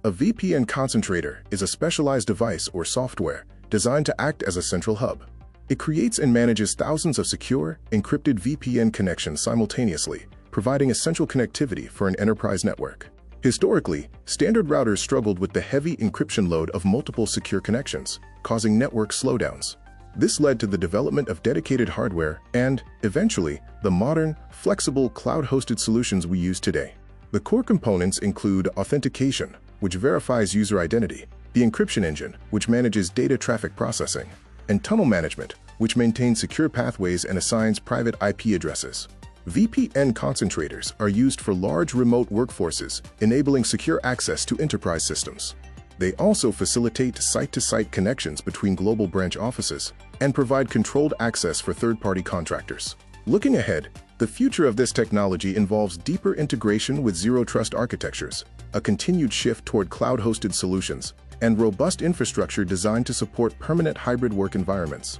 A VPN Concentrator is a specialized device or software designed to act as a central hub. It creates and manages thousands of secure, encrypted VPN connections simultaneously, providing essential connectivity for an enterprise network. Historically, standard routers struggled with the heavy encryption load of multiple secure connections, causing network slowdowns. This led to the development of dedicated hardware and, eventually, the modern, flexible cloud-hosted solutions we use today. The core components include authentication, which verifies user identity, the encryption engine, which manages data traffic processing, and tunnel management, which maintains secure pathways and assigns private IP addresses. VPN concentrators are used for large remote workforces, enabling secure access to enterprise systems. They also facilitate site-to-site connections between global branch offices and provide controlled access for third-party contractors. Looking ahead, the future of this technology involves deeper integration with zero-trust architectures, a continued shift toward cloud-hosted solutions, and robust infrastructure designed to support permanent hybrid work environments.